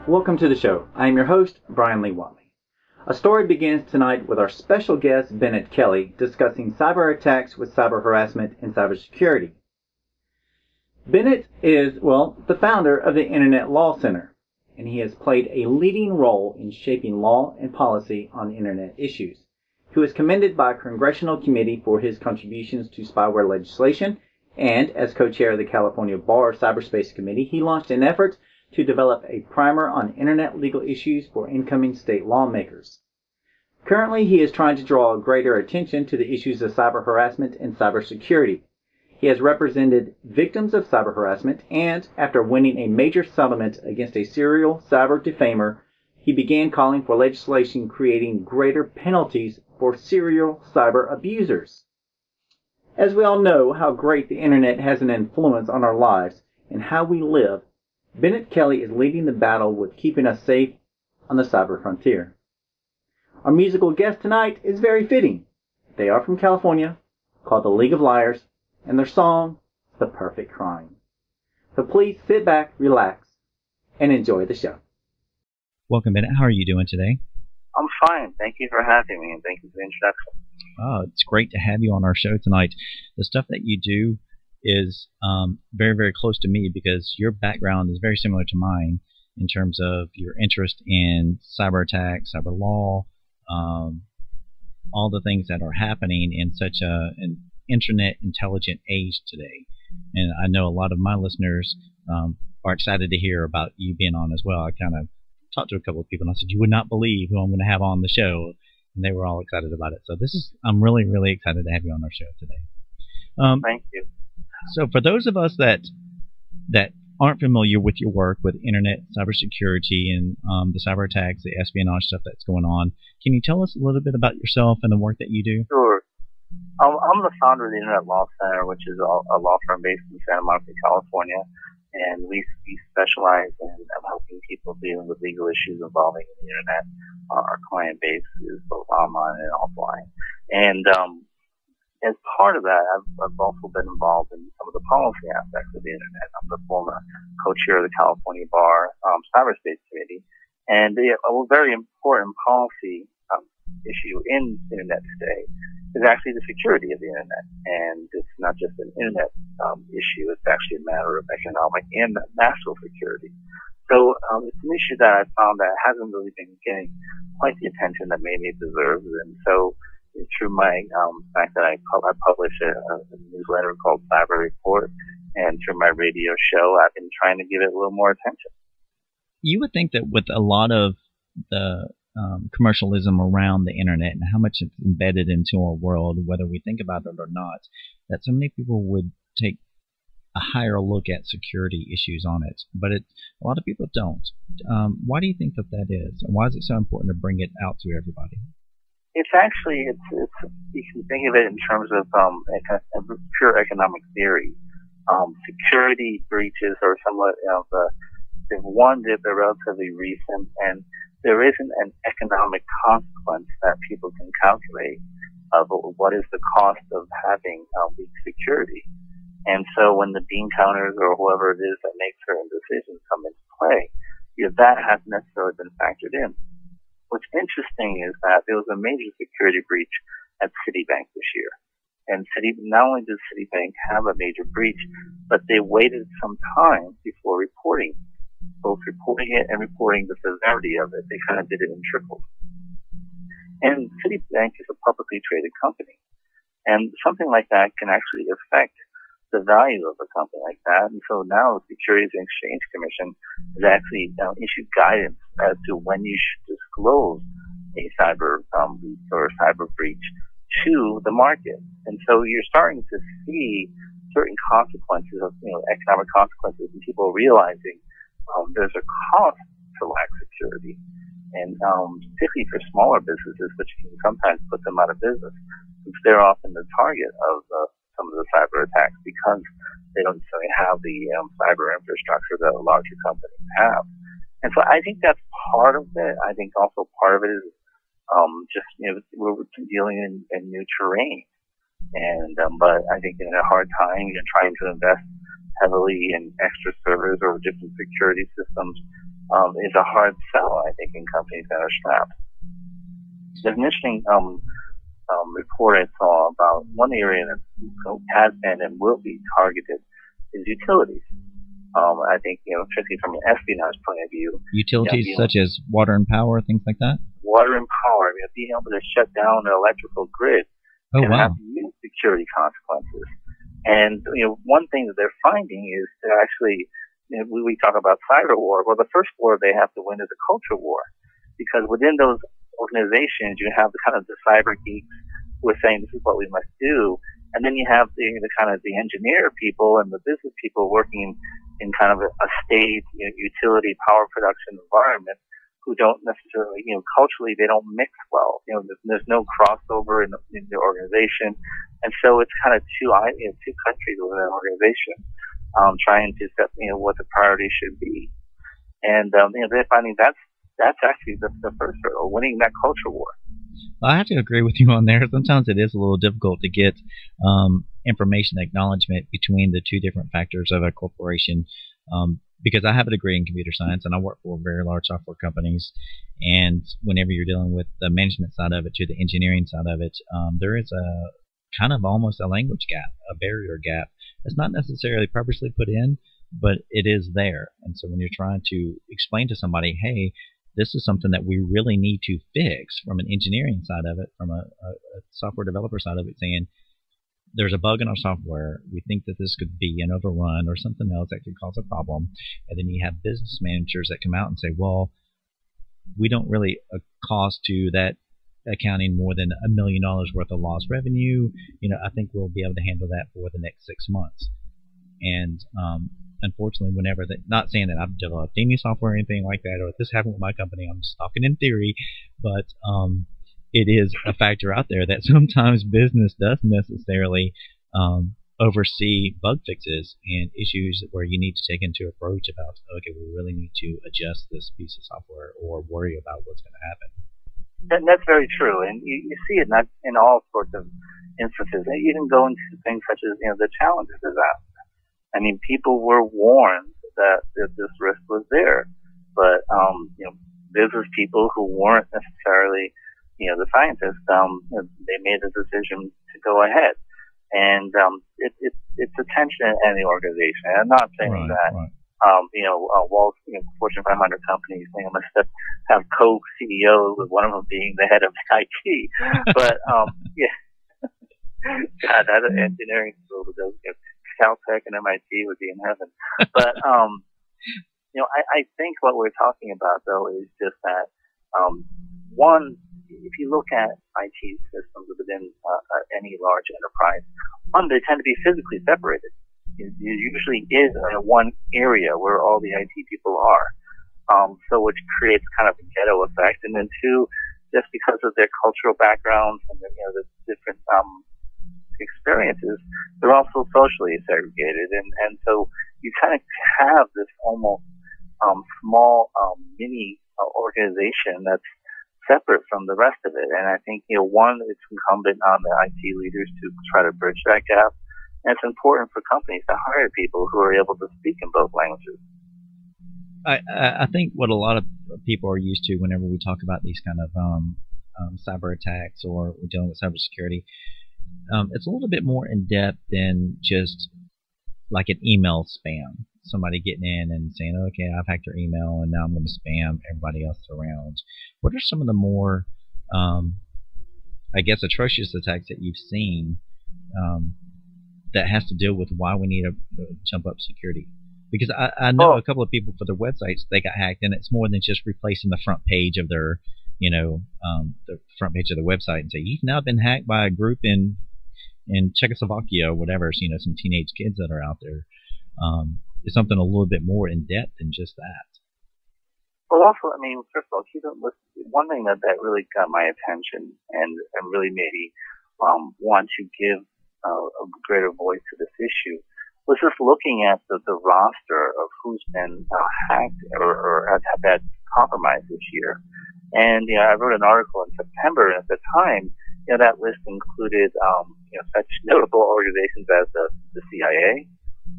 Welcome to the show. I am your host, Bryan Lee Whatley. A story begins tonight with our special guest, Bennet Kelley, discussing cyber attacks with cyber harassment and cybersecurity. Bennet is, the founder of the Internet Law Center, and he has played a leading role in shaping law and policy on Internet issues. He was commended by a congressional committee for his contributions to spyware legislation, and as co-chair of the California Bar Cyberspace Committee, he launched an effort to develop a primer on Internet legal issues for incoming state lawmakers. Currently, he is trying to draw greater attention to the issues of cyber harassment and cybersecurity. He has represented victims of cyber harassment, and after winning a major settlement against a serial cyber defamer, he began calling for legislation creating greater penalties for serial cyber abusers. As we all know how great the Internet has an influence on our lives and how we live, Bennet Kelley is leading the battle with keeping us safe on the cyber frontier. Our musical guest tonight is very fitting. They are from California, called the League of Liars, and their song, The Perfect Crime. So please sit back, relax, and enjoy the show. Welcome, Bennet. How are you doing today? I'm fine. Thank you for having me, and thank you for the introduction. Oh, it's great to have you on our show tonight. The stuff that you do is very, very close to me because your background is very similar to mine in terms of your interest in cyber attacks, cyber law, all the things that are happening in such an internet intelligent age today. And I know a lot of my listeners are excited to hear about you being on as well. I kind of talked to a couple of people and I said, you would not believe who I'm going to have on the show. And they were all excited about it. So I'm really, really excited to have you on our show today. Thank you. So for those of us that aren't familiar with your work with internet cybersecurity and the cyber attacks, the espionage stuff that's going on, can you tell us a little bit about yourself and the work that you do? Sure. I'm the founder of the Internet Law Center, which is a law firm based in Santa Monica, California, and we specialize in helping people dealing with legal issues involving the internet. Our client base is both online and offline, and as part of that, I've also been involved in some of the policy aspects of the internet. I'm the former co-chair of the California Bar Cyberspace Committee, and a very important policy issue in the internet today is actually the security of the internet. And it's not just an internet issue; it's actually a matter of economic and national security. So it's an issue that I found that hasn't really been getting quite the attention that maybe it deserves, and so through my fact that I publish a newsletter called Cyber Report, and through my radio show, I've been trying to give it a little more attention. You would think that with a lot of the commercialism around the internet and how much it's embedded into our world, whether we think about it or not, that so many people would take a higher look at security issues on it. But a lot of people don't. Why do you think that is? And why is it so important to bring it out to everybody? It's actually, you can think of it in terms of pure economic theory. Security breaches are somewhat, they're relatively recent, and there isn't an economic consequence that people can calculate of what is the cost of having weak security. And so when the bean counters or whoever it is that makes certain decisions come into play, that hasn't necessarily been factored in. What's interesting is that there was a major security breach at Citibank this year. And not only did Citibank have a major breach, but they waited some time before reporting, both reporting it and reporting the severity of it. They kind of did it in trickles. And Citibank is a publicly traded company. And something like that can actually affect the value of a company like that. And so now the Securities and Exchange Commission has actually issued guidance as to when you should disclose a cyber leak or cyber breach to the market. And so you're starting to see certain consequences of, economic consequences, and people realizing there's a cost to lack security. And particularly for smaller businesses, which can sometimes put them out of business, since they're often the target of some of the cyber attacks because they don't necessarily have the cyber infrastructure that larger companies have. And so I think that's part of it. I think also part of it is we're dealing in new terrain. And but I think in a hard time, trying to invest heavily in extra servers or different security systems is a hard sell, I think, in companies that are strapped. There's an interesting report I saw about one area that has been and will be targeted is utilities. I think, especially from an espionage point of view. Utilities such as water and power, things like that? Water and power. Being able to shut down an electrical grid can have huge security consequences. And, one thing that they're finding is that actually, we talk about cyber war. Well, the first war they have to win is a culture war. Because within those organizations, you have the kind of the cyber geeks who are saying this is what we must do. And then you have the kind of the engineer people and the business people working in kind of a state, utility power production environment who don't necessarily, culturally they don't mix well. There's no crossover in the organization. And so it's kind of two countries within an organization, trying to set, what the priorities should be. And, they're finding that's actually the first hurdle, winning that culture war. I have to agree with you on there. Sometimes it is a little difficult to get information acknowledgement between the two different factors of a corporation, because I have a degree in computer science and I work for very large software companies, and whenever you're dealing with the management side of it to the engineering side of it, there is a kind of almost a language gap, a barrier gap. It's not necessarily purposely put in, but it is there. And so when you're trying to explain to somebody, hey, this is something that we really need to fix from an engineering side of it, from a software developer side of it, saying there's a bug in our software. We think that this could be an overrun or something else that could cause a problem. And then you have business managers that come out and say, well, we don't really cost to that accounting more than $1 million worth of lost revenue. I think we'll be able to handle that for the next 6 months. And unfortunately, whenever not saying that I've developed any software or anything like that, or if this happened with my company, I'm just talking in theory, but it is a factor out there that sometimes business doesn't necessarily oversee bug fixes and issues where you need to take into approach about, okay, we really need to adjust this piece of software or worry about what's going to happen. That's very true, and you see it not in all sorts of instances. And even go into things such as the challenges disaster. I mean, people were warned that this risk was there, but business people who weren't necessarily the scientists, they made the decision to go ahead, and it's a tension in any organization. And I'm not saying that. Fortune 500 companies, must have co-CEOs, with one of them being the head of IT. But God, that engineering school who does Caltech and MIT would be in heaven. But I think what we're talking about though is just that one, if you look at IT systems within any large enterprise, they tend to be physically separated. It usually is one area where all the IT people are, so which creates kind of a ghetto effect. And then two, just because of their cultural backgrounds and the different experiences, they're also socially segregated, and so you kind of have this almost small mini organization that's separate from the rest of it. And I think one, it's incumbent on the IT leaders to try to bridge that gap. And it's important for companies to hire people who are able to speak in both languages. I think what a lot of people are used to whenever we talk about these kind of cyber attacks or we're dealing with cybersecurity, it's a little bit more in depth than just like an email spam. Somebody getting in and saying, okay, I've hacked your email and now I'm going to spam everybody else around. What are some of the more, atrocious attacks that you've seen that has to deal with why we need to jump up security? Because I know a couple of people for their websites, they got hacked, and it's more than just replacing the front page of their, the front page of the website and say, you've now been hacked by a group in Czechoslovakia or whatever, some teenage kids that are out there. It's something a little bit more in depth than just that. Well, also, first of all, one thing that really got my attention and really made me want to give a greater voice to this issue was just looking at the roster of who's been hacked or have had compromised this year. And I wrote an article in September, and at the time, that list included such notable organizations as the CIA,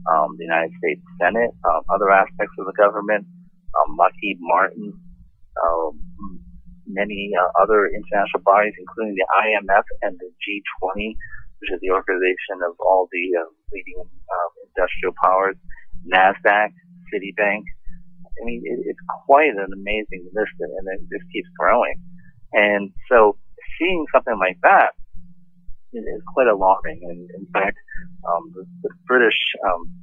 the United States Senate, other aspects of the government, Lockheed Martin, many other international bodies, including the IMF and the G20, which is the organization of all the leading industrial powers, NASDAQ, Citibank. I mean, it's quite an amazing list, and it just keeps growing. And so seeing something like that is quite alarming. And in fact, the British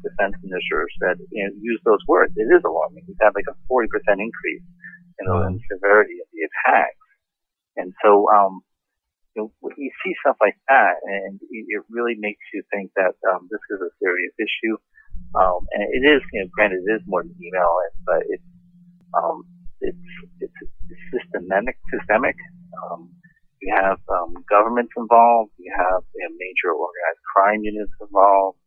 defense minister said, use those words. It is alarming. We've had like a 40% increase in the severity of the attacks. And so, when you see stuff like that, and it really makes you think that this is a serious issue. And it is, granted, it is more than email, but it's systemic. You have governments involved. You have major organized crime units involved,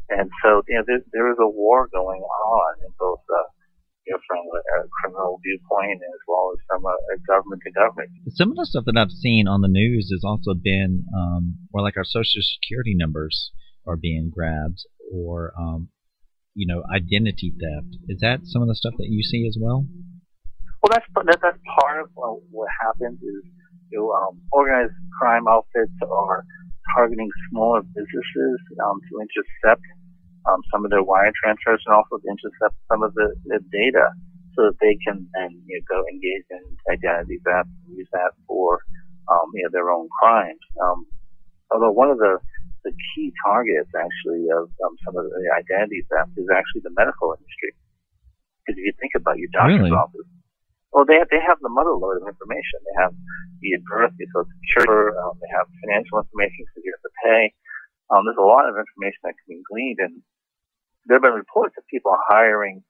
and so there is a war going on in both from a criminal viewpoint as well as from a government to government. Some of the stuff that I've seen on the news has also been where like our Social Security numbers are being grabbed, or identity theft. Is that some of the stuff that you see as well? Well, that's part of what happens is organized crime outfits are targeting smaller businesses to intercept some of their wire transfers, and also to intercept some of the data, so that they can then go engage in identity theft and use that for their own crimes. Although one of the key targets actually of some of the identity theft is actually the medical industry. Because if you think about your doctor's office, well, they have the mother lode of information. They have your birth, your social security, they have financial information because you have to pay. There's a lot of information that can be gleaned, and there have been reports of people hiring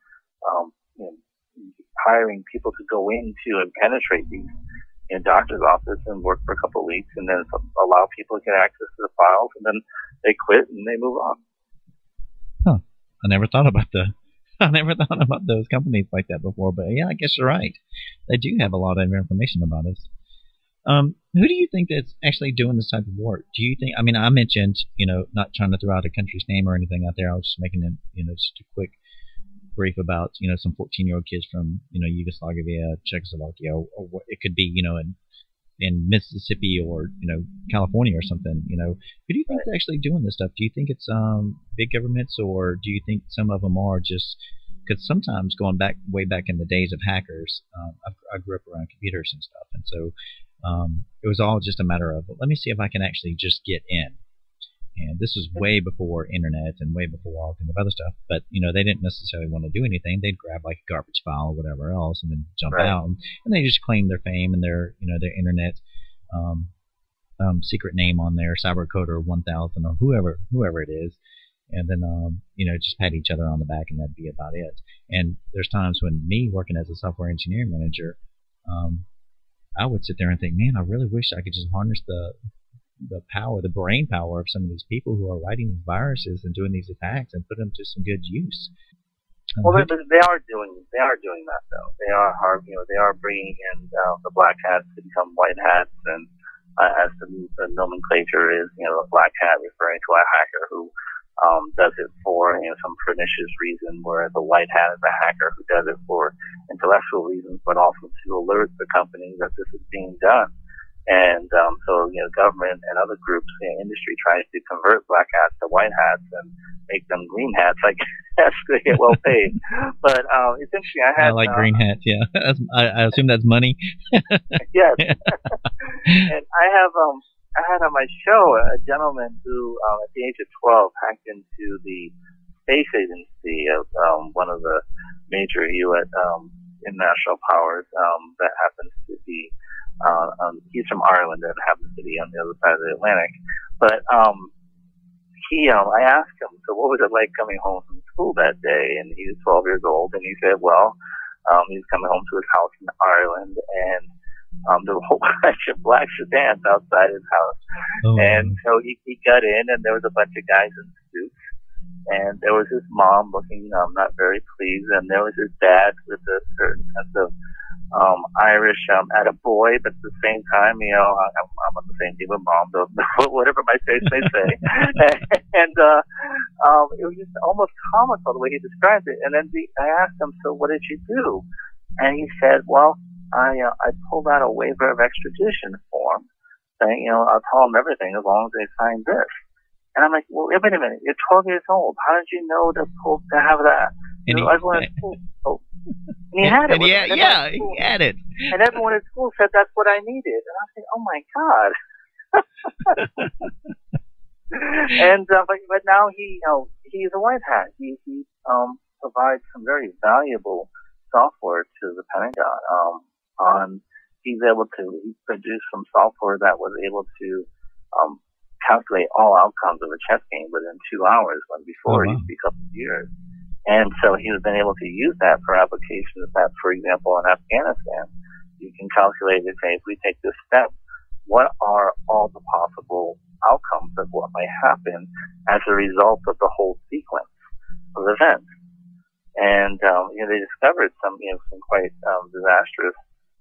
people to go into and penetrate these doctor's office and work for a couple of weeks, and then allow people to get access to the files, and then they quit and they move on. Huh. I never thought about those companies like that before, but yeah, I guess you're right. They do have a lot of information about us. Who do you think that's actually doing this type of work? Do you think, I mentioned, not trying to throw out a country's name or anything out there. I was just making just a quick brief about, some 14-year-old kids from, Yugoslavia, Czechoslovakia, or what it could be, in Mississippi or, California or something, Who do you think is actually doing this stuff? Do you think it's big governments, or do you think some of them are just, because sometimes way back in the days of hackers, I grew up around computers and stuff, and so it was all just a matter of, let me see if I can actually just get in. And this was way before internet and way before all kinds of other stuff. But, they didn't necessarily want to do anything. They'd grab like a garbage file or whatever else and then jump out. And they just claim their fame and their, their internet secret name on there, Cybercoder 1000 or whoever it is. And then, just pat each other on the back, and that'd be about it. And there's times when me working as a software engineering manager, I would sit there and think, man, I really wish I could just harness the brain power of some of these people who are writing these viruses and doing these attacks and put them to some good use. Well, they are doing that though. They are bringing in the black hats to become white hats, and as the nomenclature is, a black hat referring to a hacker who does it for some pernicious reason, whereas a white hat is a hacker who does it for intellectual reasons, but also to alert the company that this is being done. And so government and other groups, industry tries to convert black hats to white hats and make them green hats. I guess they get well paid. But it's interesting. I like green hats. Yeah, I assume that's money. Yes. And I had on my show a gentleman who, at the age of 12, hacked into the space agency of one of the major U.S. International powers that happens to be. He's from Ireland and happens to be on the other side of the Atlantic. But I asked him, so what was it like coming home from school that day? And he was 12 years old, and he said, well, he was coming home to his house in Ireland, and there were a whole bunch of black sedans outside his house. Oh. And so he got in, and there was a bunch of guys in suits, and there was his mom looking not very pleased, and there was his dad with a certain sense of Irish attaboy, but at the same time, I'm on the same team with Mom, so whatever my face may say. And it was just almost comical the way he described it. And then I asked him, so what did you do? And he said, well, I pulled out a waiver of extradition form saying, I'll tell them everything as long as they sign this. And I'm like, well, wait a minute, you're 12 years old. How did you know to have that? And everyone at school, and he had it. He had it. And everyone at school said that's what I needed. And I was like, oh my God. And but now he's a white hat. He provides some very valuable software to the Pentagon. He produced some software that was able to calculate all outcomes of a chess game within 2 hours, when before it used to be a couple of years. And so he has been able to use that for applications that, for example, in Afghanistan, you can calculate, okay, if we take this step, what are all the possible outcomes of what might happen as a result of the whole sequence of events? And, they discovered some quite disastrous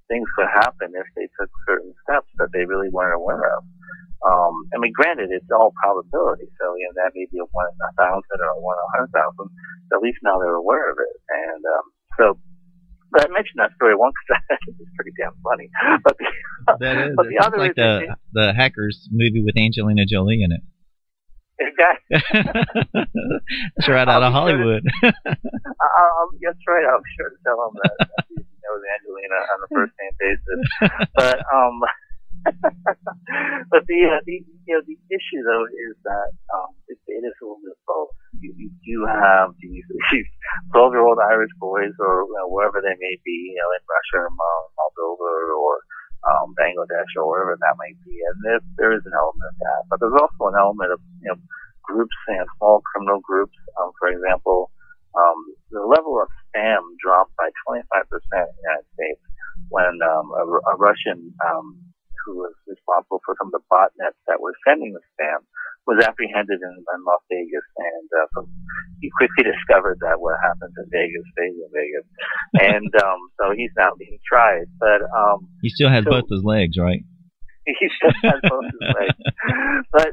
things could happen if they took certain steps that they really weren't aware of. Granted, it's all probability, so that may be a 1 in 1,000 or a 1 in 100,000. At least now they're aware of it, and But I mentioned that story once because I think it's pretty damn funny. But the other like the Hackers movie with Angelina Jolie in it. Exactly. That's right out of Hollywood. That's right. I'm sure to tell him that he knows Angelina on a first name basis. But but the issue though is that it is a little bit both. You do have these 12-year-old Irish boys, or wherever they may be, in Russia or Moldova or Bangladesh or wherever that might be, and there is an element of that. But there's also an element of groups and small criminal groups. For example, the level of spam dropped by 25% in the United States when a Russian who was responsible for some of the botnets that were sending the spam was apprehended in Las Vegas, and so he quickly discovered that what happened in Vegas stays in Vegas, and so he's now being tried. But he still has both his legs, right? He still has both his legs. But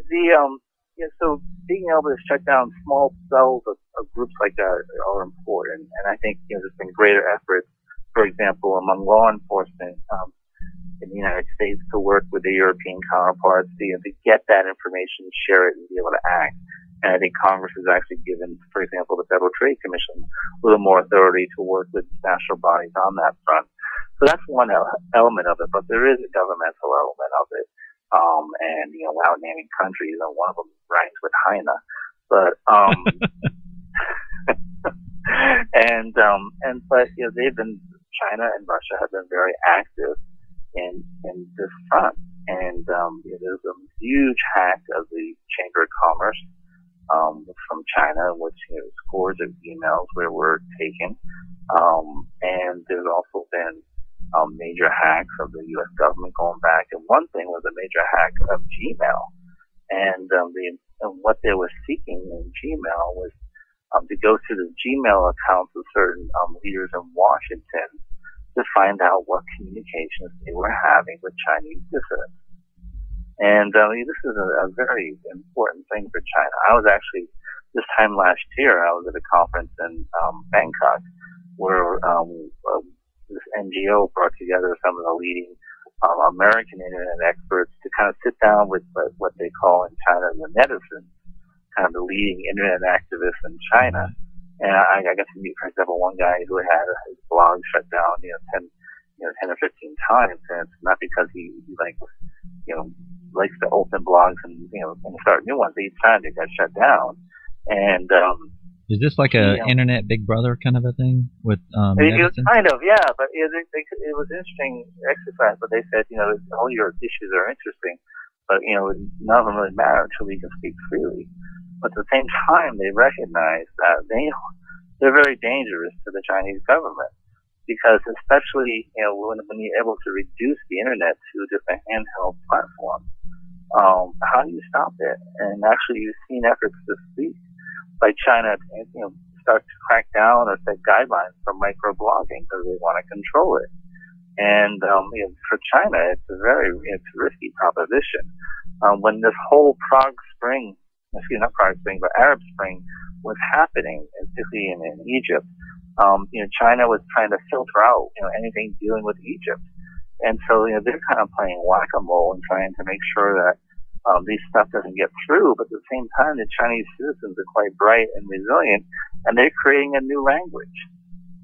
so being able to shut down small cells of groups like that are important, and I think there's been greater efforts, for example, among law enforcement in the United States to work with their European counterparts to get that information, share it, and be able to act. And I think Congress has actually given, for example, the Federal Trade Commission a little more authority to work with national bodies on that front. So that's one element of it, but there is a governmental element of it. And without naming countries, and one of them rhymes with Heine. But but they've been, China and Russia have been very active in this front, and there's a huge hack of the Chamber of Commerce from China, which scores of emails were taken, and there's also been major hacks of the U.S. government going back, and one thing was a major hack of Gmail, and what they were seeking in Gmail was to go to the Gmail accounts of certain leaders in Washington to find out what communications they were having with Chinese dissidents. And this is a very important thing for China. I was actually, this time last year, I was at a conference in Bangkok where this NGO brought together some of the leading American internet experts to kind of sit down with what they call in China the netizens, kind of the leading internet activists in China. And I got to meet, for example, one guy who had his blog shut down, 10 or 15 times, and it's not because he likes to open blogs and start new ones. Each time they got shut down. And is this like a internet Big Brother kind of a thing with it was kind of, yeah, but it was an interesting exercise. But they said, all your issues are interesting, but none of them really matter until we can speak freely. But at the same time, they recognize that they're very dangerous to the Chinese government, because especially when you're able to reduce the internet to just a handheld platform, how do you stop it? And actually, you've seen efforts this week by China to start to crack down or set guidelines for microblogging because they want to control it. And for China, it's a risky proposition. When this whole not Prague Spring, but Arab Spring was happening, particularly in Egypt, China was trying to filter out, anything dealing with Egypt. And so, they're kind of playing whack-a-mole and trying to make sure that these stuff doesn't get through. But at the same time, the Chinese citizens are quite bright and resilient, and they're creating a new language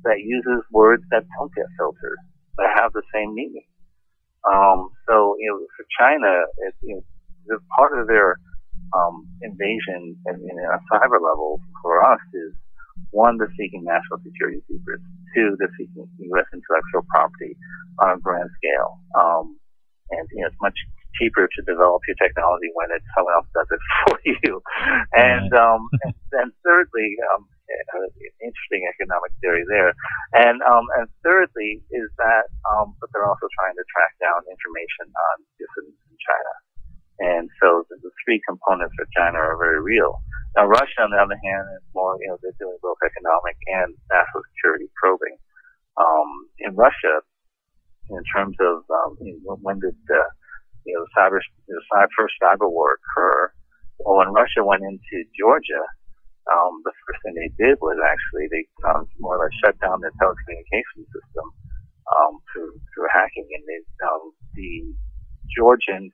that uses words that don't get filtered, that have the same meaning. So, for China, part of their invasion in a cyber level for us is, one, they're seeking national security secrets. Two, they're seeking U.S. intellectual property on a grand scale. And it's much cheaper to develop your technology when someone else does it for you. And thirdly, interesting economic theory there. And thirdly is that, but they're also trying to track down information on dissidents in China. And so the three components for China are very real. Now Russia, on the other hand, is more, they're doing both economic and national security probing. In Russia, in terms of, when did the first cyber war occur? Well, when Russia went into Georgia, the first thing they did was actually they more or less shut down their telecommunications system through hacking, and the Georgian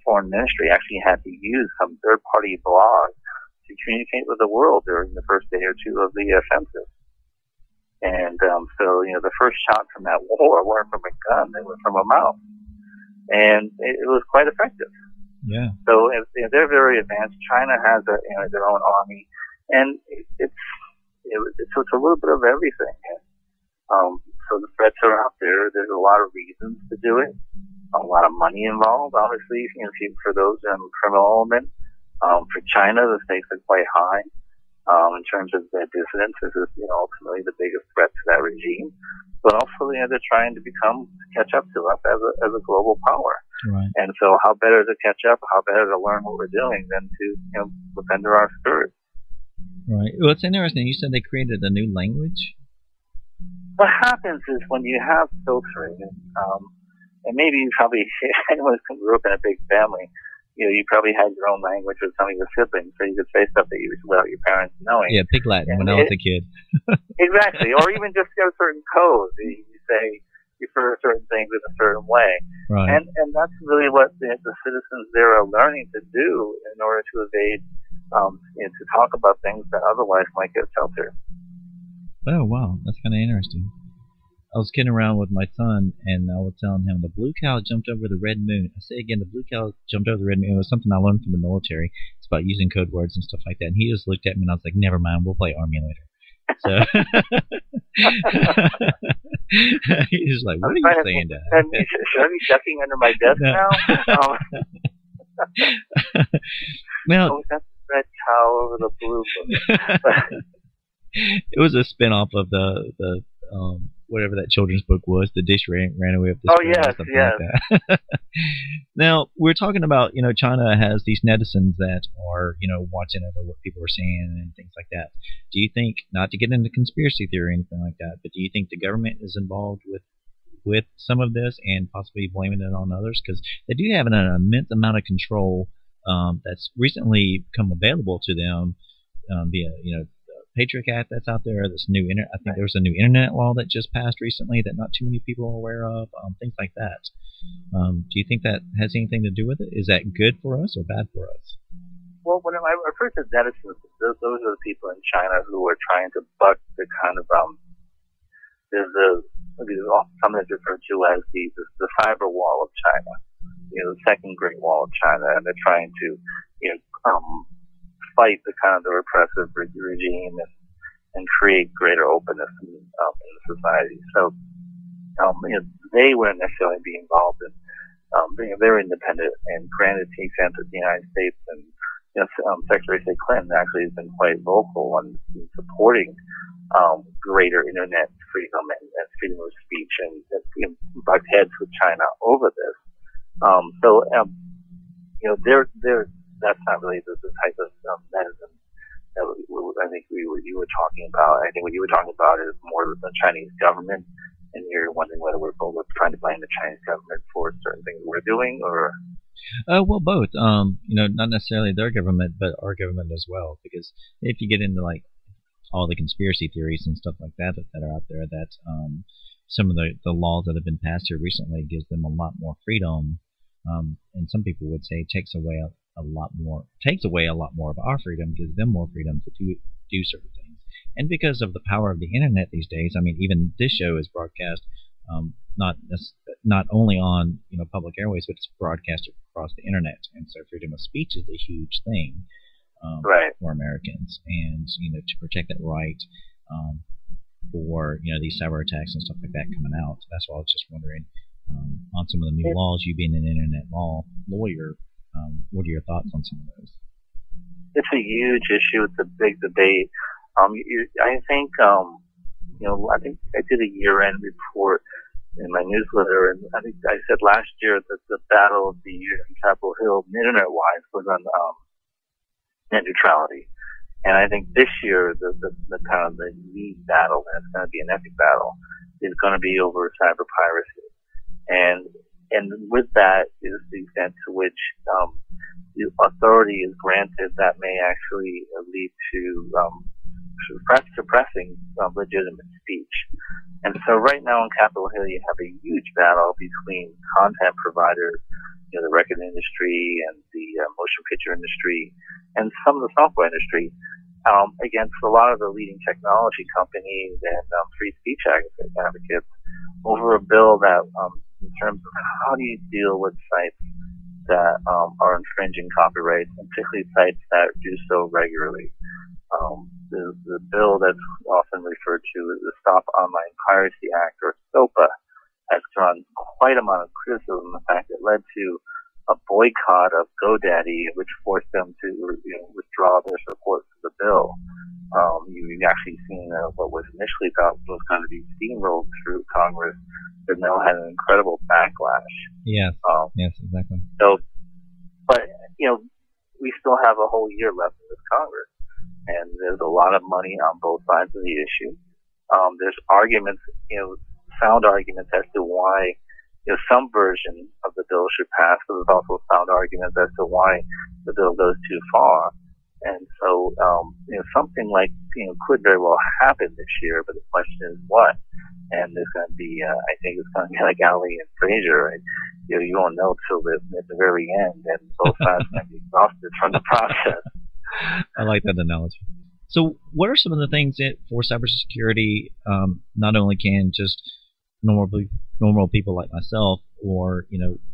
Foreign Ministry actually had to use some third-party blog to communicate with the world during the first day or two of the offensive. And so the first shot from that war weren't from a gun; they were from a mouth, and it was quite effective. Yeah. So they're very advanced. China has their own army, and it's a little bit of everything. So the threats are out there. There's a lot of reasons to do it. A lot of money involved, obviously, for those criminal element. For China, the stakes are quite high. In terms of their dissidents, this is, ultimately the biggest threat to that regime. But also, they're trying to catch up to us as a global power. Right. And so how better to catch up, how better to learn what we're doing than to, look under our skirts. Right. Well, it's interesting. You said they created a new language? What happens is when you have filtering, and maybe you probably, anyone who grew up in a big family, you probably had your own language with some of your siblings, so you could say stuff that without your parents knowing. Yeah, Pig Latin when I was a kid. Exactly. Or even just certain codes. You say, you refer to certain things in a certain way. Right. And that's really what the citizens there are learning to do in order to evade, to talk about things that otherwise might get filtered. Oh, wow. That's kind of interesting. I was kidding around with my son, and I was telling him the blue cow jumped over the red moon. I say again, the blue cow jumped over the red moon. It was something I learned from the military. It's about using code words and stuff like that. And he just looked at me, and I was like, never mind, we'll play Army later. So he's like, what are you saying, Dad? Should I be ducking under my desk now? Well, that's the red cow over the blue moon. It was a spin-off of the whatever that children's book was, The Dish Ran Away Up the Street. Oh, yes, yes. Like that. Now, we're talking about, China has these netizens that are, watching over what people are saying and things like that. Do you think, not to get into conspiracy theory or anything like that, but do you think the government is involved with some of this and possibly blaming it on others? Because they do have an immense amount of control that's recently come available to them via, Patriot Act that's out there. This new I think there was a new internet law that just passed recently that not too many people are aware of. Things like that. Do you think that has anything to do with it? Is that good for us or bad for us? Well, when I refer to netizens, those are the people in China who are trying to buck the kind of there's sometimes referred to as the cyber wall of China. The second Great Wall of China, and they're trying to fight the kind of the repressive regime and create greater openness in society. So, they wouldn't necessarily be involved in, they're independent, and granted, to the extent that the United States and, Secretary of State Clinton actually has been quite vocal on supporting, greater internet freedom and freedom of speech and butt heads with China over this. That's not really the type of medicine that I think you were talking about. I think what you were talking about is more the Chinese government and you're wondering whether we're both trying to blame the Chinese government for certain things we're doing, or? Well, both. Not necessarily their government, but our government as well. Because if you get into like all the conspiracy theories and stuff like that that are out there, that some of the laws that have been passed here recently gives them a lot more freedom, and some people would say takes away a lot more of our freedom, gives them more freedom to do certain things. And because of the power of the internet these days, I mean, even this show is broadcast not only on public airways, but it's broadcast across the internet. And so freedom of speech is a huge thing for Americans, and to protect that right for these cyber attacks and stuff like that coming out. That's why I was just wondering on some of the new laws. You being an internet law lawyer, what are your thoughts on some of those? It's a huge issue. It's a big debate. I think I did a year-end report in my newsletter, and I think I said last year that the battle of the year in Capitol Hill, internet-wise, was on net neutrality. And I think this year, the kind of the lead battle, and it's going to be an epic battle, is going to be over cyber piracy. And with that is the extent to which the authority is granted that may actually lead to suppressing legitimate speech. And so right now on Capitol Hill, you have a huge battle between content providers, the record industry and the motion picture industry, and some of the software industry, against a lot of the leading technology companies and free speech advocates over a bill that, in terms of how do you deal with sites that are infringing copyright, and particularly sites that do so regularly. The bill that's often referred to as the Stop Online Piracy Act, or SOPA, has drawn quite a amount of criticism. In fact, it led to a boycott of GoDaddy, which forced them to withdraw their support for the bill. You've actually seen what was initially thought was going to be steamrolled through Congress, but now had an incredible backlash. Yes, yes, exactly. So, but we still have a whole year left in this Congress, and there's a lot of money on both sides of the issue. There's arguments, sound arguments as to why some version of the bill should pass, but there's also sound arguments as to why the bill goes too far. And so, something like, could very well happen this year, but the question is what? And there's going to be, I think it's going to be like Ali and Frazier, and, you won't know till at the very end, and both sides are going to be exhausted from the process. I like that analogy. So what are some of the things that for cybersecurity, not only can just normal people like myself or,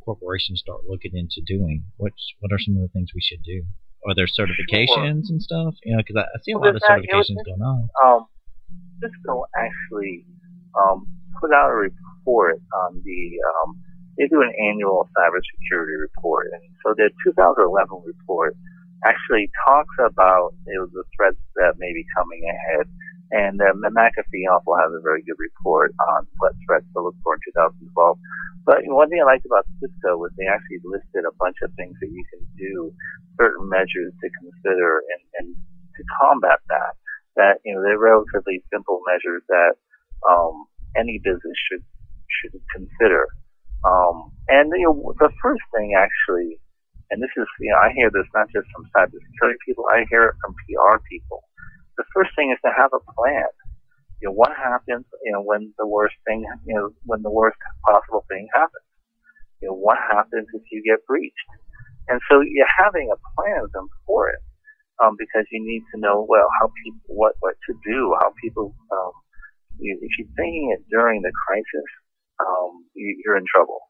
corporations start looking into doing? What are some of the things we should do? Are there certifications and stuff? Because I see a lot of certifications going on. Cisco actually put out a report on they do an annual cybersecurity report. And so their 2011 report actually talks about the threats that may be coming ahead. And McAfee also has a very good report on what threats to look for in 2012. But one thing I liked about Cisco was they actually listed a bunch of things that you can do, certain measures to consider and to combat that. That they're relatively simple measures that any business should consider. And the first thing actually, and this is I hear this not just from cybersecurity people, I hear it from PR people. The first thing is to have a plan. What happens, when the worst possible thing happens? What happens if you get breached? And so having a plan is important, because you need to know, how people, what to do, how people, if you're thinking it during the crisis, you're in trouble.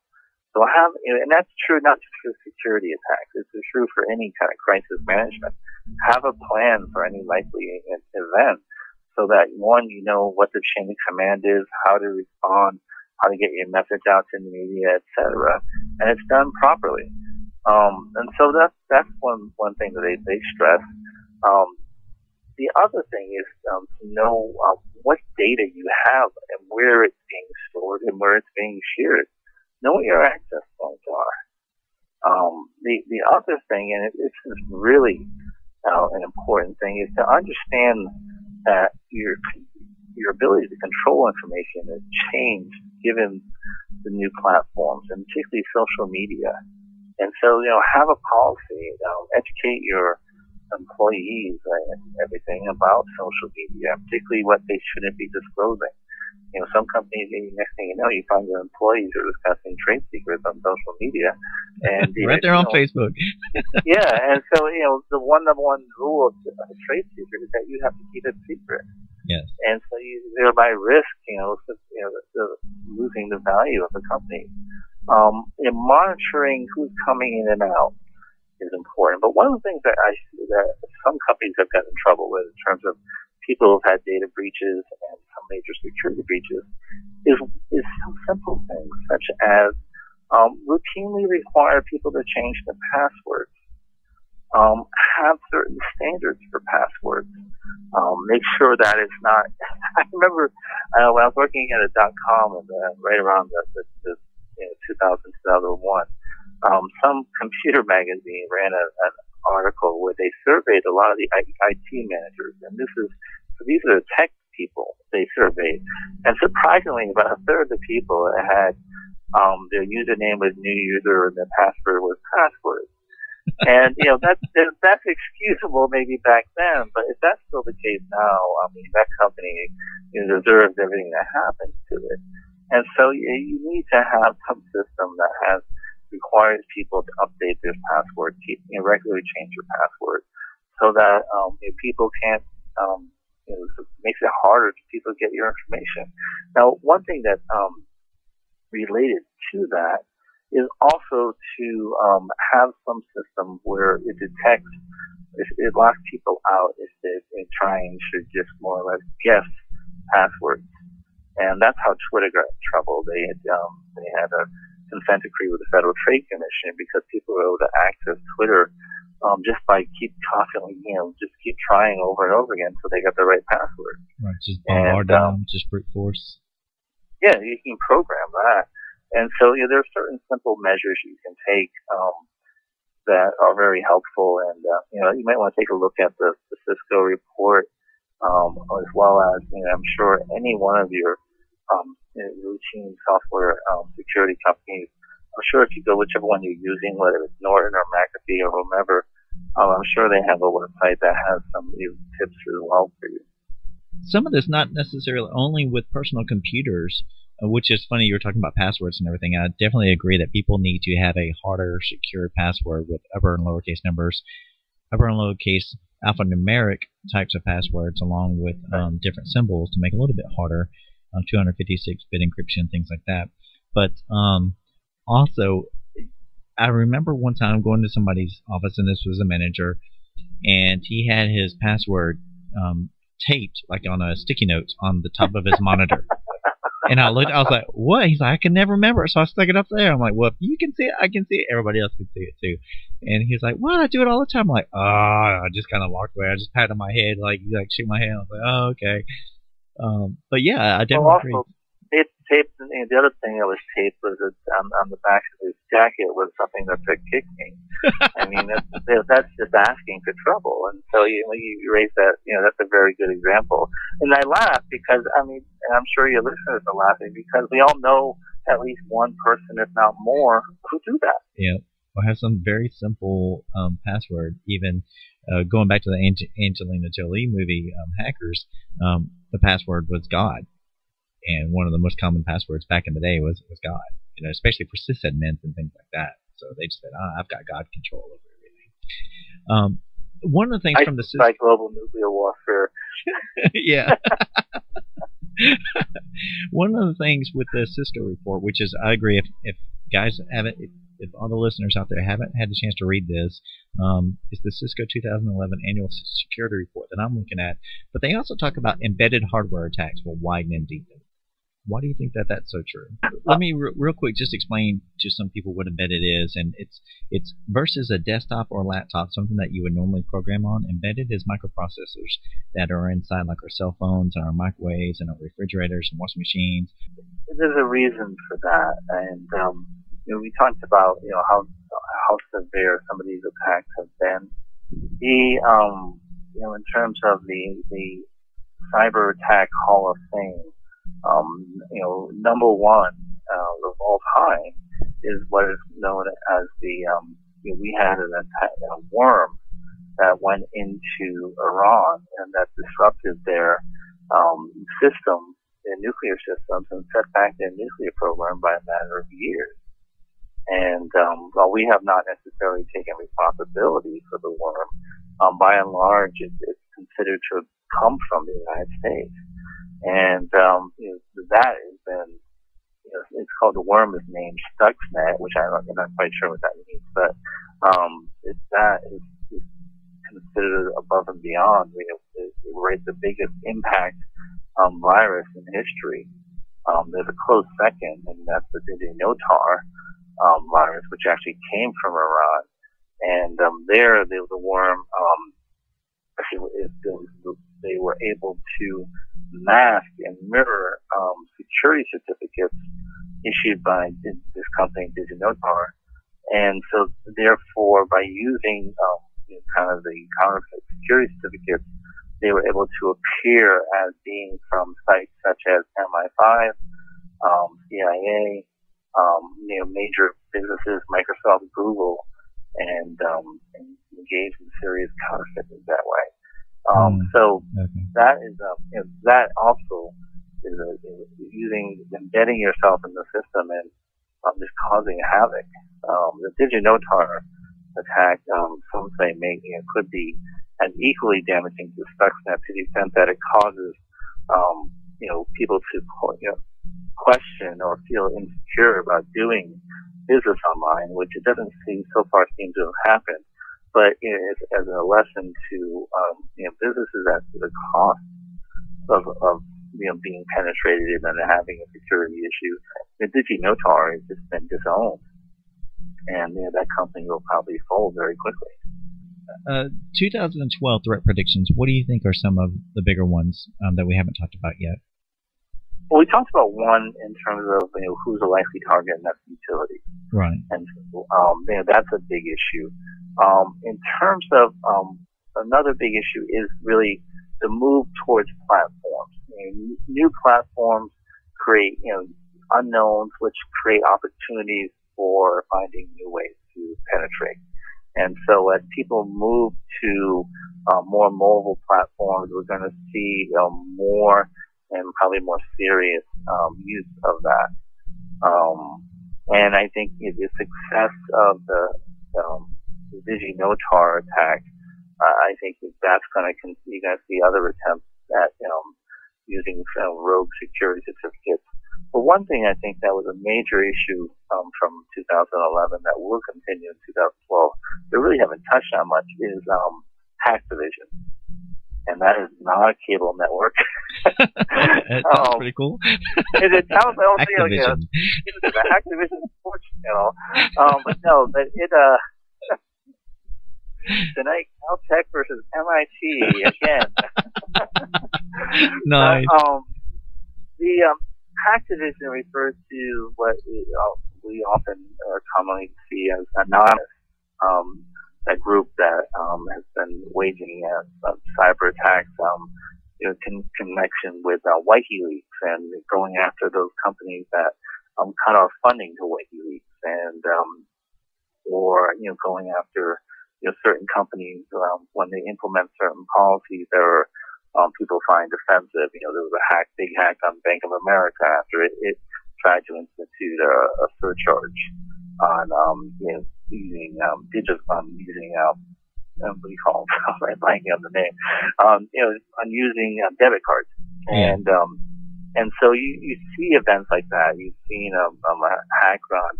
So and that's true not just for security attacks, it's true for any kind of crisis management. Have a plan for any likely event so that, one, you know what the chain of command is, how to respond, how to get your message out to the media, etc. And it's done properly. And so that's one thing that they stress. The other thing is to know what data you have and where it's being stored and where it's being shared. Know what your access points are. The other thing, and this is really an important thing, is to understand that your ability to control information has changed given the new platforms, and particularly social media. And so, have a policy, educate your employees and everything about social media, particularly what they shouldn't be disclosing. Some companies, next thing you know, you find your employees are discussing trade secrets on social media, and right there on Facebook. Yeah, and so the number one rule of a trade secret is that you have to keep it secret. Yes. And so you thereby risk, losing the value of the company. Monitoring who's coming in and out is important. But one of the things that some companies have gotten in trouble with in terms of people who've had data breaches and some major security breaches is some simple things such as routinely require people to change their passwords, have certain standards for passwords, make sure that it's not. I remember when I was working at a .com and right around the 2000, 2001, some computer magazine ran an article where they surveyed a lot of the IT managers, and these are the tech people they surveyed, and surprisingly, about a third of the people had their username was new user and their password was password. And that's excusable maybe back then, but if that's still the case now, that company deserves everything that happens to it. And so you need to have some system that requires people to update their password, regularly change your password, so that people can't. Makes it harder for people to get your information. Now, one thing that related to that is also to have some system where it detects, it locks people out if they're trying to just more or less guess passwords. And that's how Twitter got in trouble. They had a consent decree with the Federal Trade Commission because people were able to access Twitter just by keep trying over and over again until they got the right password. Right, just bombard them, just brute force. Yeah, you can program that. And so, there are certain simple measures you can take that are very helpful. And, you might want to take a look at the Cisco report, as well as, I'm sure any one of your routine software security companies, I'm sure if you go whichever one you're using, whether it's Norton or McAfee or whomever, I'm sure they have a website that has some tips as well for you. Some of this not necessarily only with personal computers, which is funny. You were talking about passwords and everything. I definitely agree that people need to have a harder, secure password with upper and lowercase numbers, upper and lowercase alphanumeric types of passwords, along with different symbols to make it a little bit harder, 256-bit encryption, things like that. But also, I remember one time going to somebody's office, and this was a manager, and he had his password taped like on a sticky note on the top of his monitor. And I was like, what? He's like, I can never remember it, so I stuck it up there. I'm like, well, if you can see it, I can see it. Everybody else can see it too. And he's like, what? I do it all the time. I'm like, I just kind of walked away. I just patted my head, like shook my head. I was like, oh, okay. But yeah, I definitely agree. Taped, and the other thing that was taped was on the back of his jacket was something that said "kick me." I mean, that's just asking for trouble. And so you raise that, that's a very good example. And I laugh because and I'm sure your listeners are laughing because we all know at least one person, if not more, who do that. Yeah, or have some very simple password. Even going back to the Angelina Jolie movie, Hackers, the password was God. And one of the most common passwords back in the day was God, especially for sysadmins and things like that. So they just said, I've got God control over everything. One of the things from the system, global nuclear warfare. Yeah. One of the things with the Cisco report, which is, I agree, if guys haven't, if all the listeners out there haven't had the chance to read this, is the Cisco 2011 Annual Security Report that I'm looking at. But they also talk about embedded hardware attacks will widen and deepen. Why do you think that that's so true? Let me real quick just explain to some people what embedded is, and it's versus a desktop or laptop, something that you would normally program on. Embedded is microprocessors that are inside like our cell phones and our microwaves and our refrigerators and washing machines. There's a reason for that, and we talked about how severe some of these attacks have been. In terms of the Cyber Attack Hall of Fame. Number one of all time is what is known as we had a worm that went into Iran and that disrupted their systems, their nuclear systems, and set back their nuclear program by a matter of years. And while we have not necessarily taken responsibility for the worm, by and large, it's considered to have come from the United States. And that has been, it's called, the worm is named Stuxnet, which I'm not quite sure what that means, but that is considered above and beyond. It's the biggest impact virus in history. There's a close second, and that's the DigiNotar virus, which actually came from Iran. And the worm, they were able to mask and mirror security certificates issued by this company, DigiNotar. And so, therefore, by using kind of the counterfeit security certificates, they were able to appear as being from sites such as MI5, CIA, major businesses, Microsoft, Google, and engage in serious counterfeiting that way. So that is that also is embedding yourself in the system and just causing havoc. The DigiNotar attack, some say, could be as equally damaging to Stuxnet, to the extent that it causes people to question or feel insecure about doing business online, which it doesn't so far seem to have happened. But as a lesson to businesses as to the cost of being penetrated and having a security issue, the DigiNotar has just been disowned, and that company will probably fold very quickly. 2012 threat predictions. What do you think are some of the bigger ones that we haven't talked about yet? Well, we talked about one in terms of who's a likely target, and that's utility. Right. And that's a big issue. In terms of another big issue is really the move towards platforms. New platforms create unknowns, which create opportunities for finding new ways to penetrate. And so as people move to more mobile platforms, we're going to see more and probably more serious use of that. And I think the success of the DigiNotar attack, I think that's going to you're going to see other attempts at using rogue security certificates. But one thing I think that was a major issue from 2011 that will continue in 2012, we really haven't touched on much, is Hacktivision. And that is not a cable network. That sounds pretty cool. It sounds like Hacktivision. The Hacktivision sports channel. But no, but it tonight, Caltech versus MIT again. Nice. The Hacktivision refers to what we often commonly see as Anonymous, that group that has been waging cyber attacks in connection with WikiLeaks and going after those companies that cut off funding to WikiLeaks, and or going after certain companies when they implement certain policies that are people find offensive. There was a big hack on Bank of America after it tried to institute a surcharge on using what do you call them? I'm blanking on the name. On using debit cards, and so you see events like that. You've seen a hack run.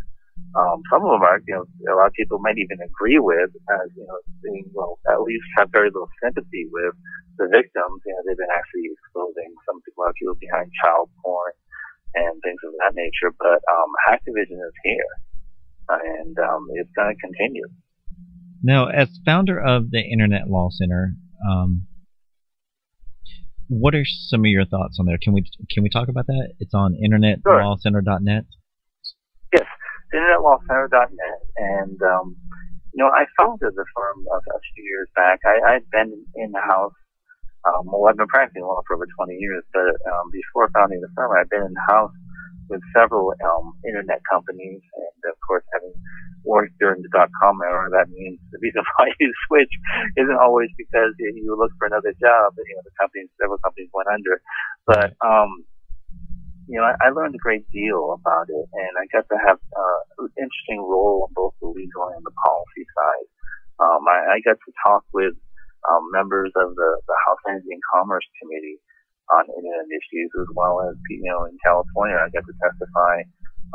Some of them are, a lot of people might even agree with, as being, at least have very little sympathy with the victims. They've been actually exposing some people, a lot of people behind child porn and things of that nature. But Hacktivision is here, and it's going to continue. Now, as founder of the Internet Law Center, what are some of your thoughts on there? Can we talk about that? It's on internetlawcenter.net. Yes, internetlawcenter.net, and I founded the firm a few years back. I'd been in the house Well, I've been practicing law for over 20 years, but before founding the firm, I've been in-house with several internet companies, and of course, having worked during the .com era, that means the reason why you switch isn't always because you look for another job. Several companies went under, but I learned a great deal about it, and I got to have an interesting role on both the legal and the policy side. I got to talk with members of the House Energy and Commerce Committee on internet issues, as well as, in California, I got to testify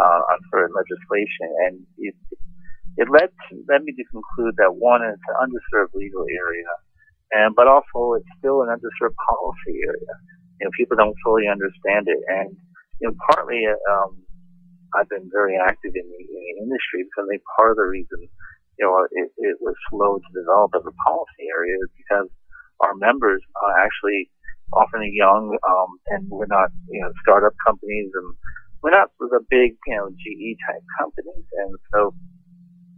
on certain legislation, and it led me to conclude that one, it's an underserved legal area, but also it's still an underserved policy area. People don't fully understand it, and partly I've been very active in the industry because I think part of the reason it was slow to develop as a policy area is because our members are actually often young, and we're not, startup companies, and we're not the big, GE type companies, and so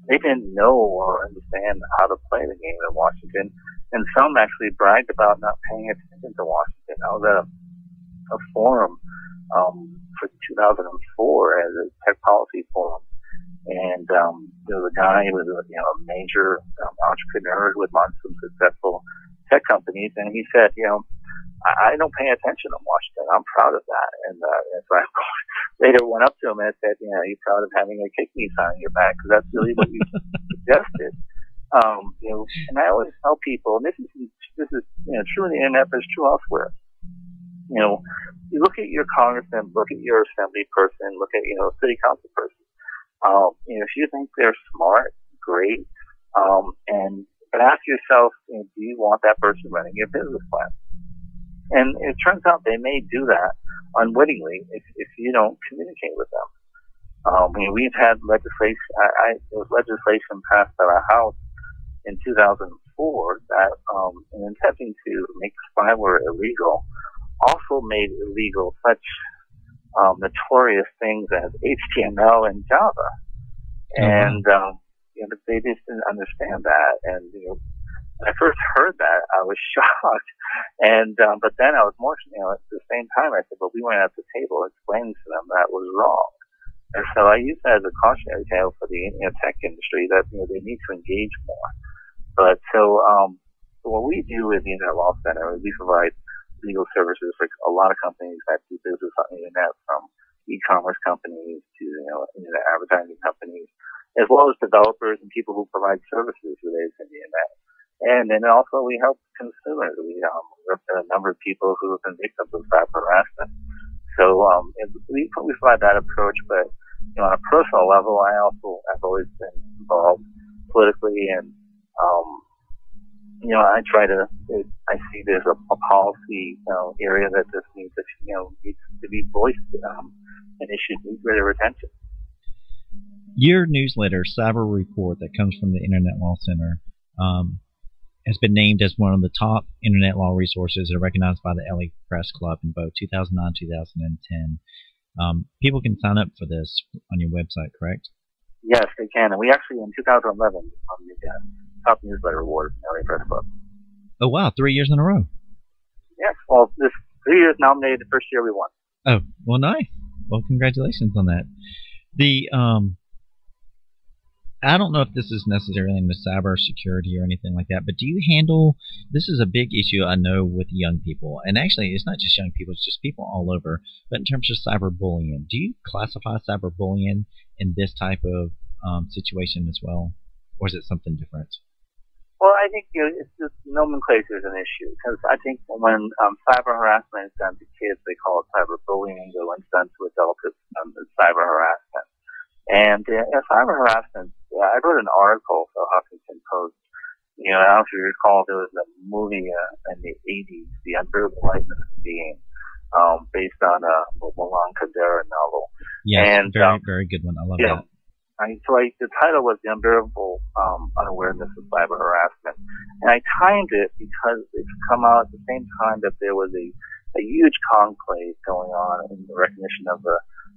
they didn't know or understand how to play the game in Washington, and some actually bragged about not paying attention to Washington. I was at a forum for 2004 as a tech policy forum. And there was a guy who was a major entrepreneur with lots of successful tech companies, and he said, I don't pay attention to Washington. I'm proud of that. And so I later went up to him and said, you're proud of having a kick me sign on your back because that's really what you suggested. And I always tell people, and this is true in the internet, but it's true elsewhere. You look at your congressman, look at your assembly person, look at city council person. If you think they're smart, great, but ask yourself, do you want that person running your business plan? And it turns out they may do that unwittingly if you don't communicate with them. We've had legislation. There was legislation passed by our House in 2004 that, in attempting to make spyware illegal, also made illegal such notorious things as HTML and Java. And, they just didn't understand that. And, when I first heard that, I was shocked. And, but then I was more, at the same time, I said, well, we went at the table explaining to them that was wrong. And so I use that as a cautionary tale for the tech industry that, they need to engage more. But so, what we do with the Internet Law Center is we provide legal services for a lot of companies that do business on the internet, from e-commerce companies to internet advertising companies, as well as developers and people who provide services related to the internet. And then also we help consumers. We represent a number of people who have been victims of cyber harassment. So we provide that approach, but on a personal level, I've always been involved politically, and I see there's a policy area that just needs to be voiced, and it should need greater attention. Your newsletter, Cyber Report, that comes from the Internet Law Center, has been named as one of the top internet law resources and recognized by the LA Press Club in both 2009 and 2010. People can sign up for this on your website, correct? Yes, they can. And we actually, in 2011, won the top newsletter award from the LA Press Club. Oh, wow. 3 years in a row. Yes. Well, this 3 years nominated, the first year we won. Oh, well, nice. Well, congratulations on that. I don't know if this is necessarily in the cyber security or anything like that, but do you handle, this is a big issue I know with young people, and actually it's not just young people, it's just people all over, but in terms of cyberbullying, do you classify cyberbullying in this type of situation as well, or is it something different? Well, I think it's just nomenclature is an issue, because I think when cyber harassment is done to kids, they call it cyberbullying, or when it's done to adults, it's cyber harassment. And cyber harassment, I wrote an article for Huffington Post. I don't know if you recall, there was a movie in the 80s, The Unbearable Lightness of Being, based on a Milan Kundera novel. Yes, and, very good one. I love that. The title was The Unbearable Unawareness of Cyber Harassment. And I timed it because it's come out at the same time that there was a huge conclave going on in the recognition of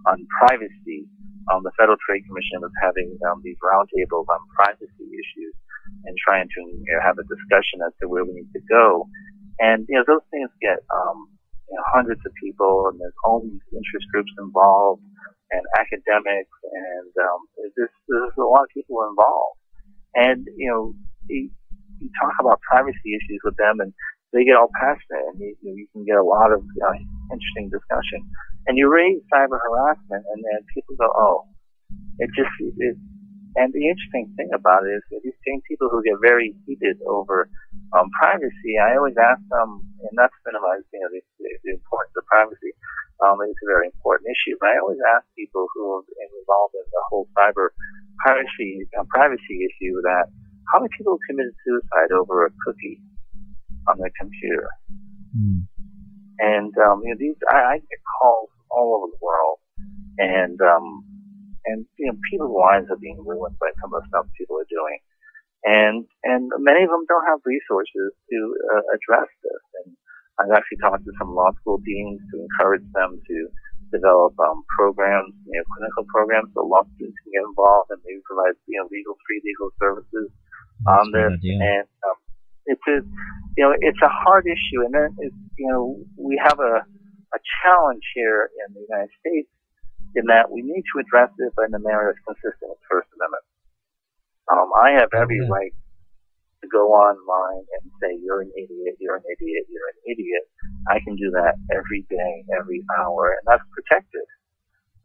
on privacy. The Federal Trade Commission was having these roundtables on privacy issues and trying to have a discussion as to where we need to go. And, those things get, hundreds of people, and there's all these interest groups involved, and academics, and, there's a lot of people involved. And, you talk about privacy issues with them, and they get all passionate, and you can get a lot of interesting discussion. And you raise cyber harassment, and then people go, oh, and the interesting thing about it is that these same people who get very heated over privacy, I always ask them, and not to minimize the importance of privacy, it's a very important issue, but I always ask people who are involved in the whole cyber privacy issue that how many people committed suicide over a cookie on their computer? Mm. And I get calls all over the world, and people's lives are being ruined by some of the stuff people are doing, and many of them don't have resources to address this. And I've actually talked to some law school deans to encourage them to develop programs, clinical programs, so law students can get involved and maybe provide free legal services on this. And it's a hard issue, and then we have a challenge here in the United States in that we need to address it in a manner that's consistent with First Amendment. I have every right to go online and say, you're an idiot, you're an idiot, you're an idiot. I can do that every day, every hour, and that's protected.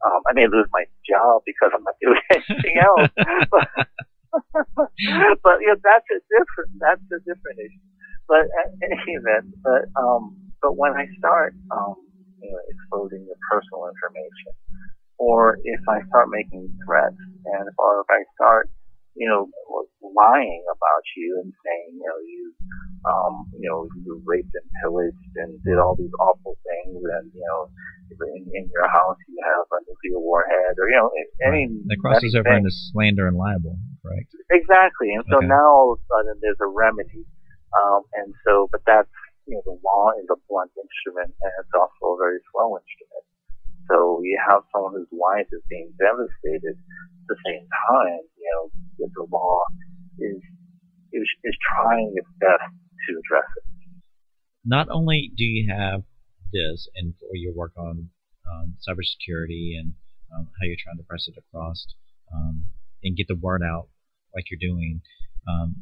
I may lose my job because I'm not doing anything else, but that's a different issue. But in any event, but when I start exposing your personal information, or if I start making threats, or if I start lying about you and saying you raped and pillaged and did all these awful things, and in your house you have a nuclear warhead, or that crosses over into slander and libel, correct? Exactly. And so now all of a sudden there's a remedy, but that's the law is a blunt instrument, and it's also a very slow instrument. So you have someone whose life is being devastated at the same time. The law is trying its best to address it. Not only do you have this, and for your work on cybersecurity and how you're trying to press it across and get the word out like you're doing,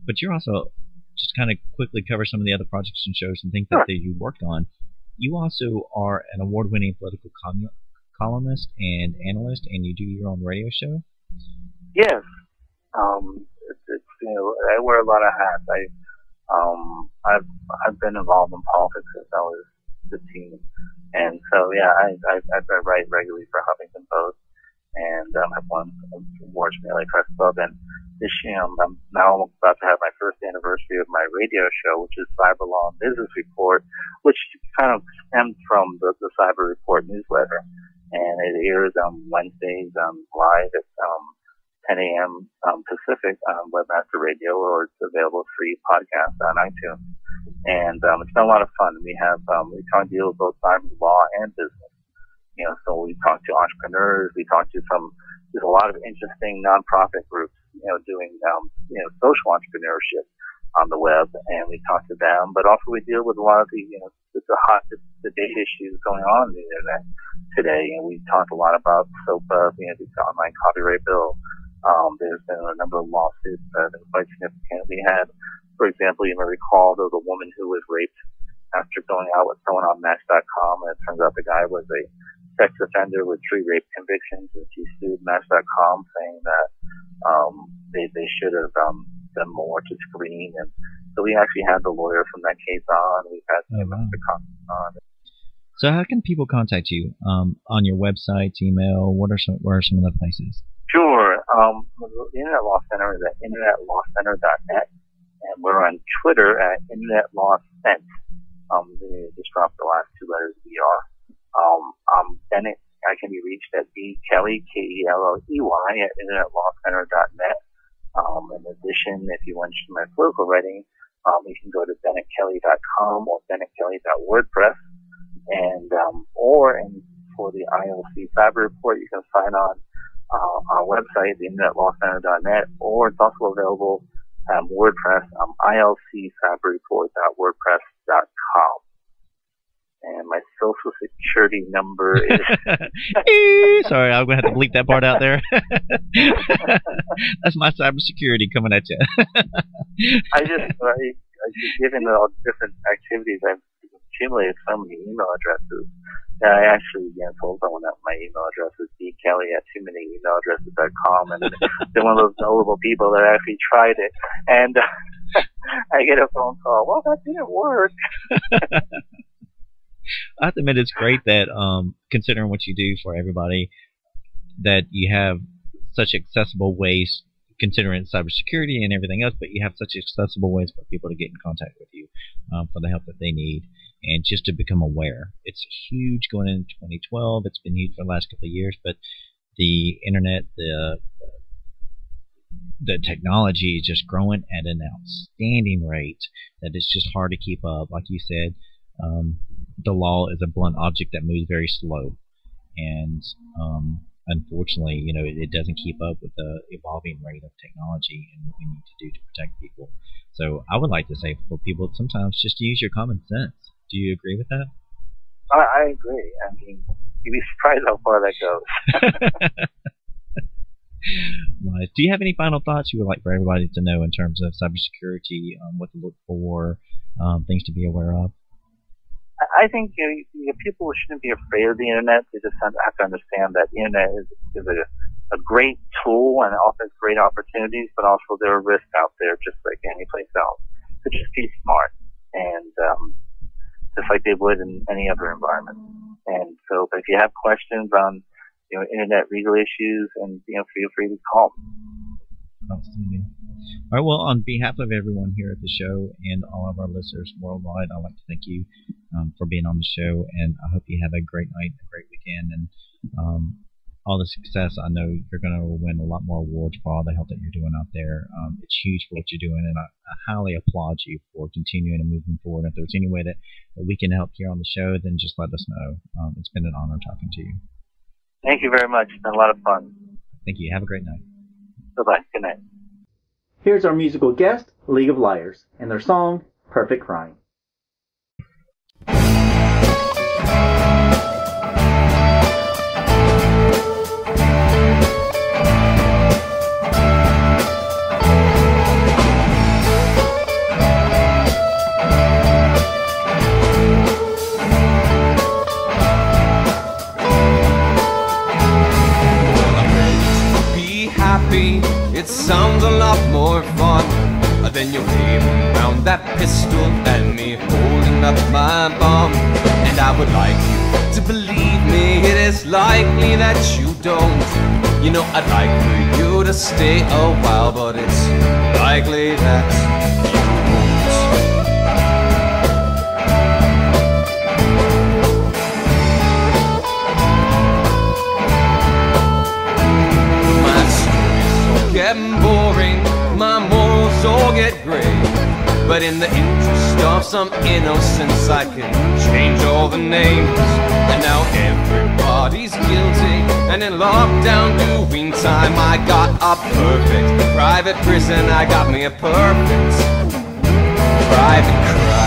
but you're also, just kind of quickly cover some of the other projects and shows and things that you worked on. You also are an award-winning political columnist and analyst, and you do your own radio show? Yes. I wear a lot of hats. I've been involved in politics since I was 15, and so I write regularly for Huffington Post, and I've won awards from the LA Press Club. And this year, I'm now about to have my first anniversary of my radio show, which is Cyber Law and Business Report, which kind of stemmed from the Cyber Report newsletter, and it airs on Wednesdays live at 10 a.m. Pacific on Webmaster Radio, or it's available free podcast on iTunes. And it's been a lot of fun. We have we try to deal with both cyber law and business. So we talk to entrepreneurs. We talk to there's a lot of interesting nonprofit groups, doing social entrepreneurship on the web, and we talk to them. But also we deal with a lot of the hot debate issues going on the internet today. And we talk a lot about SOPA, the online copyright bill. There's been a number of lawsuits that have been quite significant. We had, for example, you may recall there was a woman who was raped after going out with someone on Match.com, and it turns out the guy was a sex offender with 3 rape convictions, and she sued Match.com saying that they should have done more to screen. And so we actually had the lawyer from that case on. We've had Match.com on. So how can people contact you? On your website, email? Where are some of the places? Sure. The Internet Law Center is at internetlawcenter.net, and we're on Twitter at internetlawcent. They just dropped the last 2 letters BR. Bennet, I can be reached at bkelley, Kelley, at internetlawcenter.net. In addition, if you want to see my political writing, you can go to bennetkelley.com or bennetkelley.wordpress, and for the ILC Cyber Report, you can sign on our website, the internetlawcenter.net, or it's also available WordPress, ilccyberreport.wordpress.com. And my social security number is... Sorry, I'm going to have to bleep that part out there. That's my cybersecurity coming at you. Given all the different activities, I've accumulated so many email addresses. And I actually told someone that my email address is bkelly@too-many-email-addresses.com, and they're one of those notable people that actually tried it. And I get a phone call, well, that didn't work. I have to admit, it's great that, considering what you do for everybody, that you have such accessible ways, considering cybersecurity and everything else, but you have such accessible ways for people to get in contact with you for the help that they need and just to become aware. It's huge going into 2012. It's been huge for the last couple of years, but the internet, the technology is just growing at an outstanding rate that it's just hard to keep up. Like you said, the law is a blunt object that moves very slow, and unfortunately, it doesn't keep up with the evolving rate of technology and what we need to do to protect people. So I would like to say for people sometimes just use your common sense. Do you agree with that? I agree. I mean, you'd be surprised how far that goes. Nice. Do you have any final thoughts you would like for everybody to know in terms of cybersecurity, what to look for, things to be aware of? I think people shouldn't be afraid of the internet. They just have to understand that the internet is a great tool and offers great opportunities, but also there are risks out there just like any place else. So just be smart, and just like they would in any other environment. And so if you have questions on internet legal issues, and feel free to call me. Outstanding. All right, well, on behalf of everyone here at the show and all of our listeners worldwide, I'd like to thank you for being on the show, and I hope you have a great night, a great weekend, and all the success. I know you're going to win a lot more awards for all the help that you're doing out there. It's huge for what you're doing, and I highly applaud you for continuing and moving forward. If there's any way that we can help here on the show, then just let us know. It's been an honor talking to you. Thank you very much. It's been a lot of fun. Thank you. Have a great night. Bye-bye. Good night. Here's our musical guest, League of Liars, and their song, Perfect Crime. It sounds a lot more fun than you aiming round that pistol and me holding up my bum. And I would like you to believe me, it is likely that you don't. I'd like for you to stay a while, but it's likely that you won't. Getting boring, my morals all get gray, but in the interest of some innocence I can change all the names. And now everybody's guilty and in lockdown doing time. I got a perfect private prison, I got me a perfect private crime.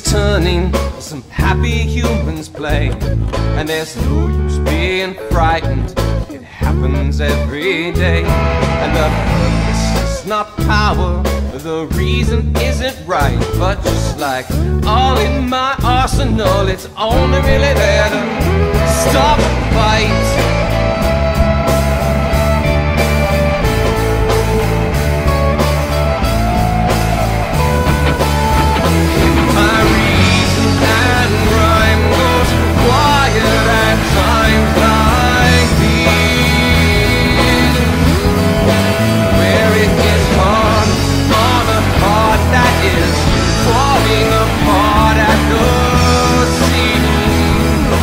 Turning, some happy humans play, and there's no use being frightened, it happens every day. And the purpose is not power, The reason isn't right, but just like all in my arsenal, it's only really there to stop a fight. My reason and rhyme goes quiet at times like these, where it is hard on a heart that is falling apart at the seams.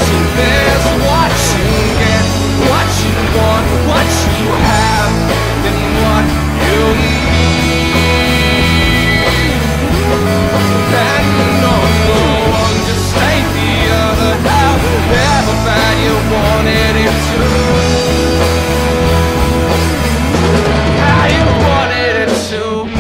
So there's what you get, what you want, what you have, and what you need. And no one just ain't the other half, ever bad you wanted it to, how you wanted it to be.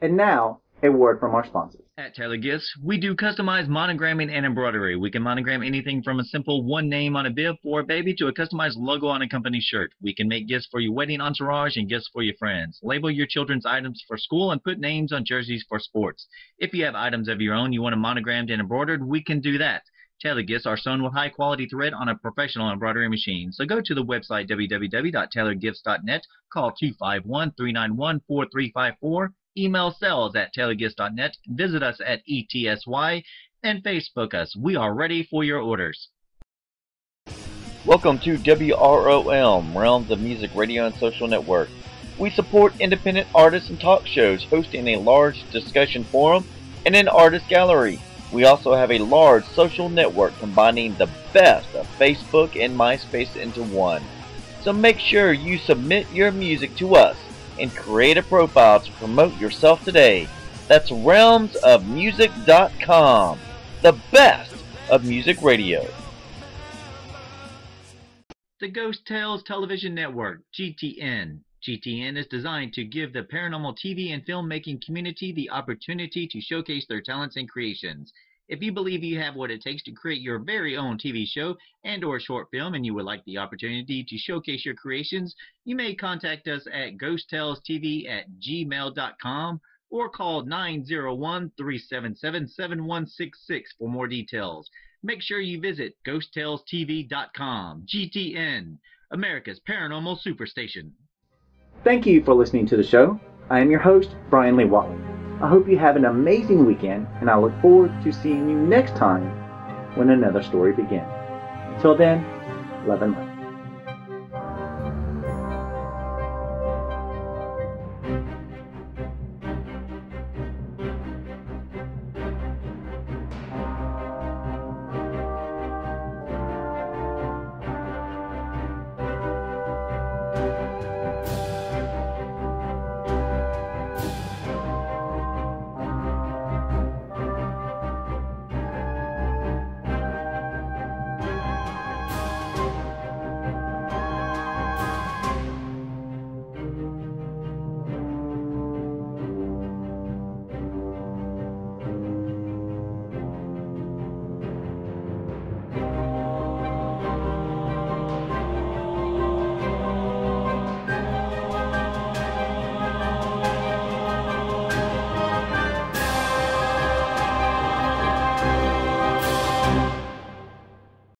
And now, a word from our sponsors. At Taylor Gifts, we do customized monogramming and embroidery. We can monogram anything from a simple one name on a bib for a baby to a customized logo on a company shirt. We can make gifts for your wedding entourage and gifts for your friends. Label your children's items for school and put names on jerseys for sports. If you have items of your own you want them monogrammed and embroidered, we can do that. Tailor Gifts are sewn with high-quality thread on a professional embroidery machine. So go to the website www.tailorgifts.net, call 251-391-4354, email sales@tailorgifts.net, visit us at ETSY, and Facebook us. We are ready for your orders. Welcome to WROM, Realms of Music Radio and Social Network. We support independent artists and talk shows, hosting a large discussion forum and an artist gallery. We also have a large social network combining the best of Facebook and MySpace into one. So make sure you submit your music to us and create a profile to promote yourself today. That's realmsofmusic.com, the best of music radio. The Ghost Tales Television Network, GTN. GTN is designed to give the paranormal TV and filmmaking community the opportunity to showcase their talents and creations. If you believe you have what it takes to create your very own TV show and or short film and you would like the opportunity to showcase your creations, you may contact us at ghosttellstv@gmail.com or call 901-377-7166 for more details. Make sure you visit ghosttellstv.com. GTN, America's Paranormal Superstation. Thank you for listening to the show. I am your host, Bryan Lee Whatley. I hope you have an amazing weekend, and I look forward to seeing you next time when another story begins. Until then, love and light.